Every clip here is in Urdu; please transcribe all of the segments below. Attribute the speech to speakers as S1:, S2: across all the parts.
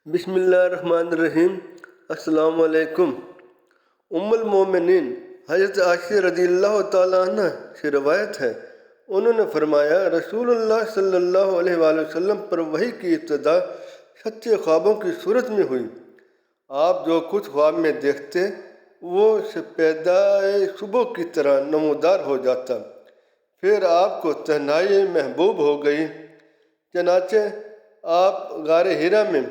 S1: بسم اللہ الرحمن الرحیم۔ السلام علیکم۔ ام المومنین حضرت عائشہ رضی اللہ تعالیٰ عنہ سے روایت ہے، انہوں نے فرمایا رسول اللہ صلی اللہ علیہ وآلہ وسلم پر وحی کی ابتدا سچے خوابوں کی صورت میں ہوئی۔ آپ جو کچھ خواب میں دیکھتے وہ سپیدۂ صبح کی طرح نمودار ہو جاتا، پھر آپ کو تنہائی محبوب ہو گئی، چنانچہ آپ غار حرا میں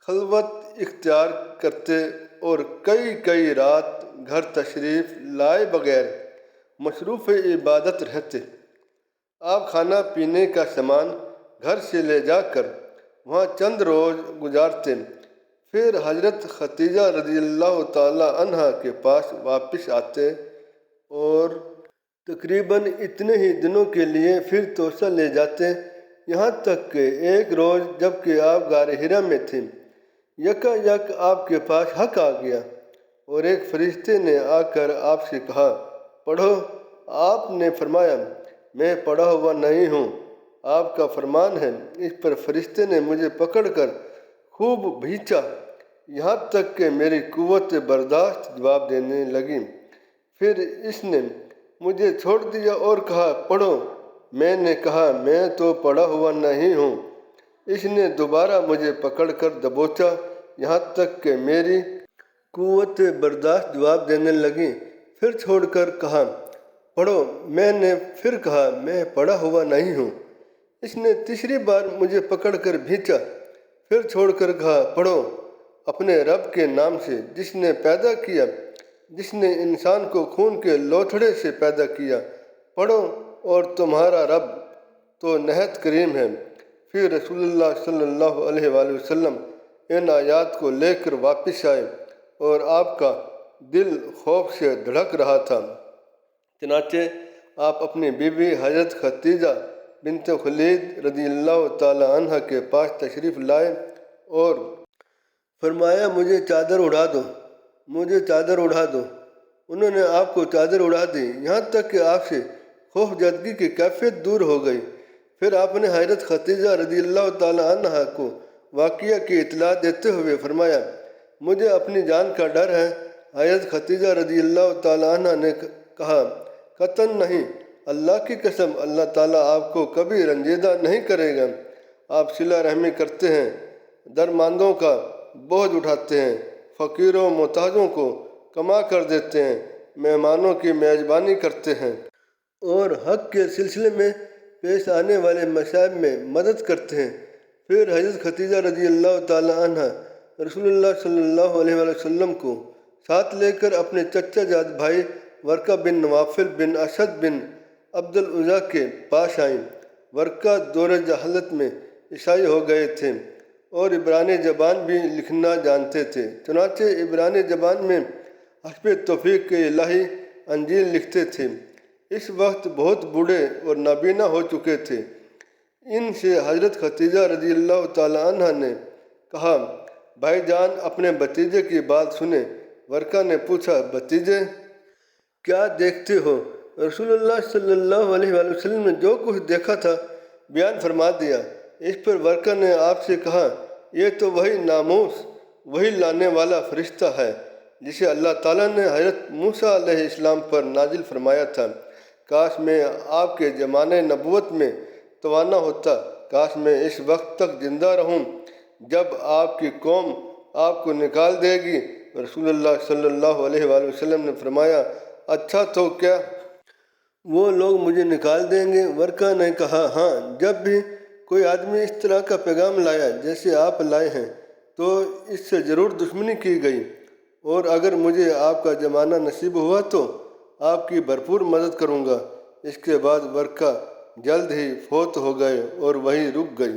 S1: خلوت اختیار کرتے اور کئی رات گھر تشریف لائے بغیر مصروف عبادت رہتے۔ آپ کھانا پینے کا سامان گھر سے لے جا کر وہاں چند روز گزارتے، پھر حضرت خدیجہ رضی اللہ تعالی عنہا کے پاس واپس آتے اور تقریباً اتنے ہی دنوں کے لیے پھر توسہ لے جاتے، یہاں تک کہ ایک روز جب کہ آپ غار حرا میں تھے، یک آپ کے پاس حق آ گیا اور ایک فرشتے نے آ کر آپ سے کہا پڑھو۔ آپ نے فرمایا میں پڑھا ہوا نہیں ہوں، آپ کا فرمان ہے۔ اس پر فرشتے نے مجھے پکڑ کر خوب بھینچا، یہاں تک کہ میری قوت برداشت جواب دینے لگی۔ پھر اس نے مجھے چھوڑ دیا اور کہا پڑھو۔ میں نے کہا میں تو پڑھا ہوا نہیں ہوں۔ اس نے دوبارہ مجھے پکڑ کر دبوچا، یہاں تک کہ میری قوت برداشت جواب دینے لگی، پھر چھوڑ کر کہا پڑھو۔ میں نے پھر کہا میں پڑھا ہوا نہیں ہوں۔ اس نے تیسری بار مجھے پکڑ کر بھینچا، پھر چھوڑ کر کہا پڑھو۔ اپنے رب کے نام سے جس نے پیدا کیا، جس نے انسان کو خون کے لوتھڑے سے پیدا کیا، پڑھو، اور تمہارا رب تو نہایت کریم ہے۔ پھر رسول اللہ صلی اللہ علیہ وآلہ وسلم ان آیات کو لے کر واپس آئے اور آپ کا دل خوف سے دھڑک رہا تھا، چنانچہ آپ اپنی بیوی حضرت خدیجہ بنت خویلد رضی اللہ تعالی عنہ کے پاس تشریف لائے اور فرمایا مجھے چادر اڑا دو، مجھے چادر اڑا دو۔ انہوں نے آپ کو چادر اڑا دی، یہاں تک کہ آپ سے خوف زدگی کی کیفیت دور ہو گئی۔ پھر آپ نے حضرت خدیجہ رضی اللہ تعالی عنہ کو واقعہ کی اطلاع دیتے ہوئے فرمایا مجھے اپنی جان کا ڈر ہے۔ حضرت خدیجہ رضی اللہ تعالی عنہ نے کہا قطعاً نہیں، اللہ کی قسم، اللہ تعالیٰ آپ کو کبھی رنجیدہ نہیں کرے گا۔ آپ صلہ رحمی کرتے ہیں، درماندوں کا بوجھ اٹھاتے ہیں، فقیروں محتاجوں کو کما کر دیتے ہیں، مہمانوں کی میزبانی کرتے ہیں اور حق کے سلسلے میں پیش آنے والے مصائب میں مدد کرتے ہیں۔ پھر حضرت خدیجہ رضی اللہ تعالی عنہ رسول اللہ صلی اللہ علیہ وآلہ وسلم کو ساتھ لے کر اپنے چچا جاد بھائی ورقہ بن نوفل بن اسد بن عبد العزیٰ کے پاس آئیں۔ ورقہ دور جہالت میں عیسائی ہو گئے تھے اور عبرانی زبان بھی لکھنا جانتے تھے، چنانچہ عبرانی زبان میں حسب توفیق الہی انجیل لکھتے تھے۔ اس وقت بہت بوڑھے اور نابینا ہو چکے تھے۔ ان سے حضرت خدیجہ رضی اللہ تعالی عنہ نے کہا بھائی جان اپنے بھتیجے کی بات سنیں۔ ورقہ نے پوچھا بھتیجے کیا دیکھتے ہو؟ رسول اللہ صلی اللہ علیہ وآلہ وسلم نے جو کچھ دیکھا تھا بیان فرما دیا۔ اس پر ورقہ نے آپ سے کہا یہ تو وہی ناموس، وہی لانے والا فرشتہ ہے جسے اللہ تعالیٰ نے حضرت موسیٰ علیہ السلام پر نازل فرمایا تھا۔ کاش میں آپ کے زمانۂ نبوت میں توانا ہوتا، کاش میں اس وقت تک زندہ رہوں جب آپ کی قوم آپ کو نکال دے گی۔ رسول اللہ صلی اللہ علیہ وآلہ وسلم نے فرمایا اچھا تو کیا وہ لوگ مجھے نکال دیں گے؟ ورقہ نے کہا ہاں، جب بھی کوئی آدمی اس طرح کا پیغام لایا جیسے آپ لائے ہیں تو اس سے ضرور دشمنی کی گئی، اور اگر مجھے آپ کا زمانہ نصیب ہوا تو آپ کی بھرپور مدد کروں گا۔ اس کے بعد ورقہ جلد ہی فوت ہو گئے اور وہی رک گئی۔